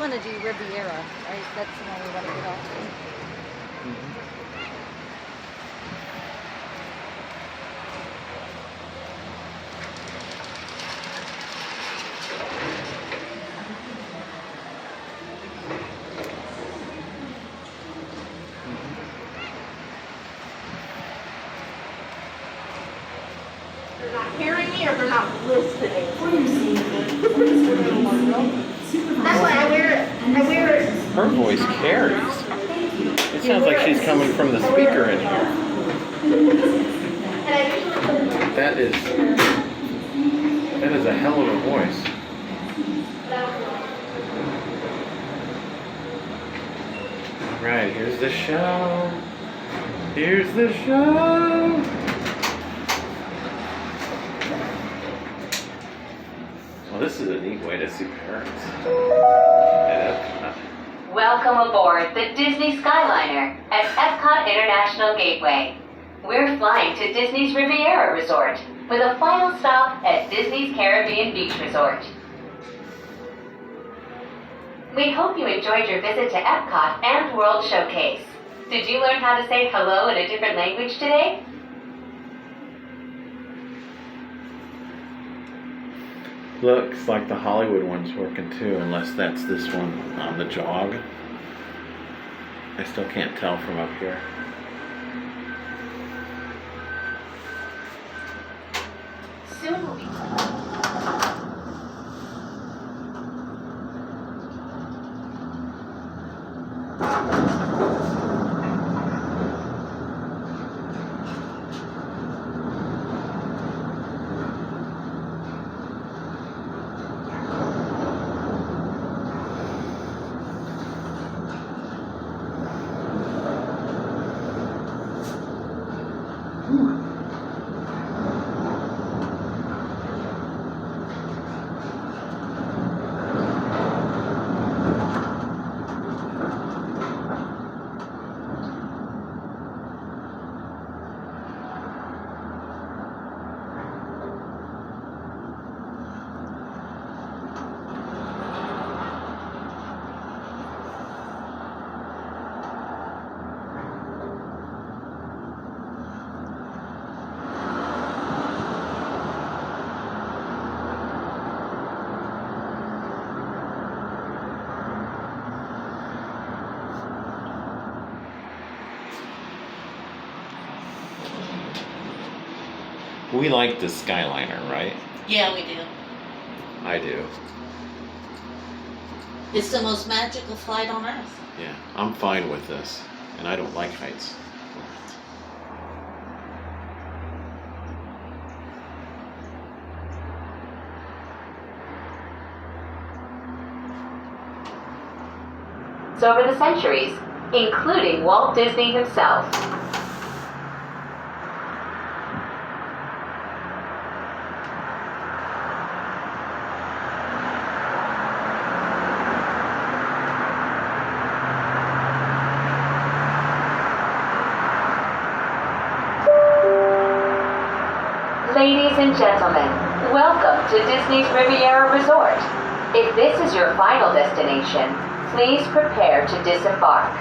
want to do Riviera, right? That's the one we want to get off to. They're not hearing me or they're not listening. That's why I wear it. Her voice carries. It sounds like she's coming from the speaker in here. That is a hell of a voice. All right, here's the show. Here's the show. Well, this is a neat way to see parents. Welcome aboard the Disney Skyliner at EPCOT International Gateway. We're flying to Disney's Riviera Resort with a final stop at Disney's Caribbean Beach Resort. We hope you enjoyed your visit to EPCOT and World Showcase. Did you learn how to say hello in a different language today? Looks like the Hollywood one's working too, unless that's this one on the jog. I still can't tell from up here. Soon we'll be... We like the Skyliner, right? Yeah, we do. I do. It's the most magical flight on Earth. Yeah, I'm fine with this, and I don't like heights. So over the centuries, including Walt Disney himself. Ladies and gentlemen, welcome to Disney's Riviera Resort. If this is your final destination, please prepare to disembark.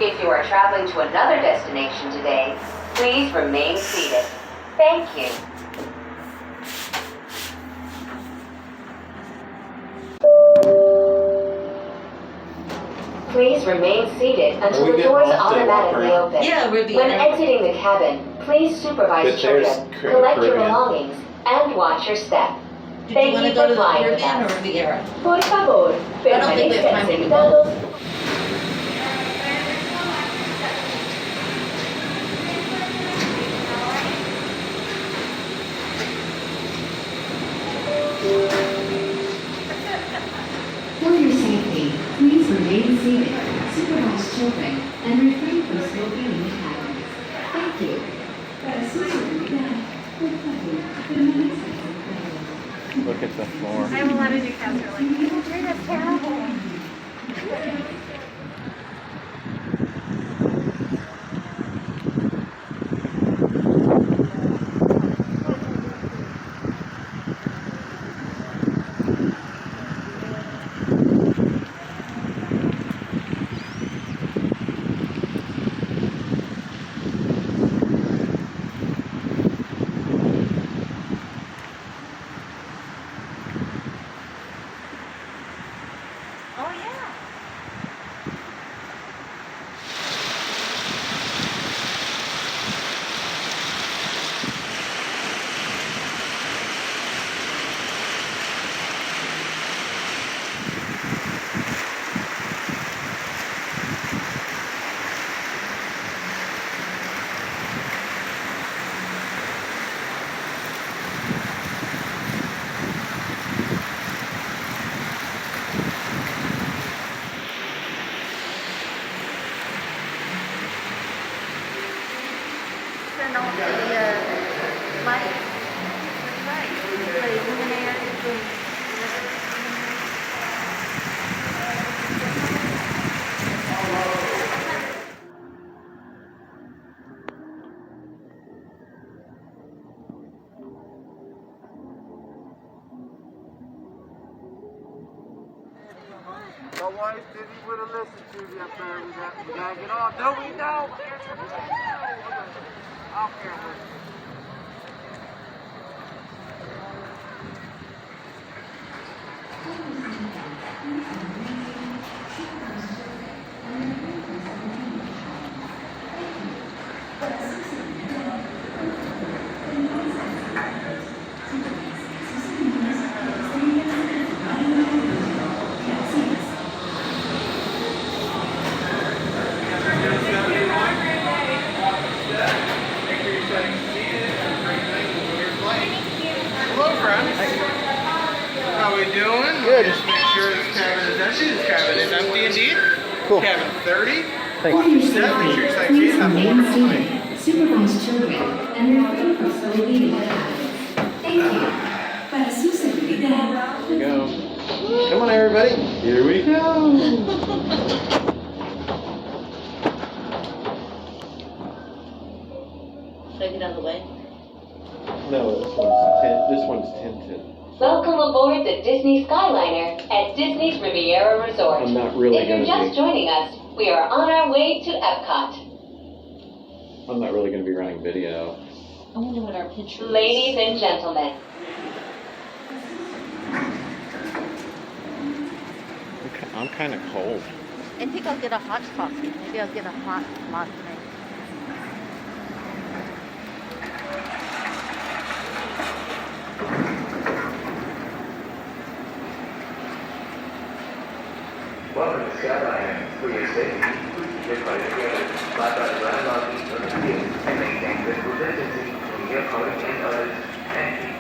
If you are traveling to another destination today, please remain seated. Thank you. Please remain seated until the doors automatically open. Yeah, Riviera. When exiting the cabin, please supervise But there's children, collect your Caribbean. belongings, and watch your step. Did Thank you want you to go for to the flying with Caribbean or us. Riviera? Por favor, I don't think we have time to permanezcan do sentados. For your safety, please remain seated, supervise children, and refrain from smoking in the cabins. Thank you. Look at the floor. I have a lot of new cats who are like, "You're that's terrible." turn on the lights. Right. The illuminator. My wife said he would have listened to me up there. We gotta get off. No, we don't. I'll care with you. Hello, friends. How we doing? Good. Just make sure this cabin is empty. This cabin is empty indeed. Cool. Cabin 30. For your Make sure safety, it's like please these. Have a remain wonderful night. seated, supervise children, and refrain from smoking in the cabins. Thank you. Para su seguridad. Here we go. Come on, everybody. Here we go. Should I get out of the way? No, this one's tinted. Welcome aboard the Disney Skyliner at Disney's Riviera Resort. I'm not really If you're gonna just be. joining us, we are on our way to EPCOT. I'm not really going to be running video. I wonder what our picture is. Ladies and gentlemen, I'm kind of cold. I think I'll get a hot coffee. Maybe I'll get a hot latte. Welcome to Skyliner. For your safety, please keep your car together. Fly by the ground lobby of the field and maintain physical distancing from your car and others, and keep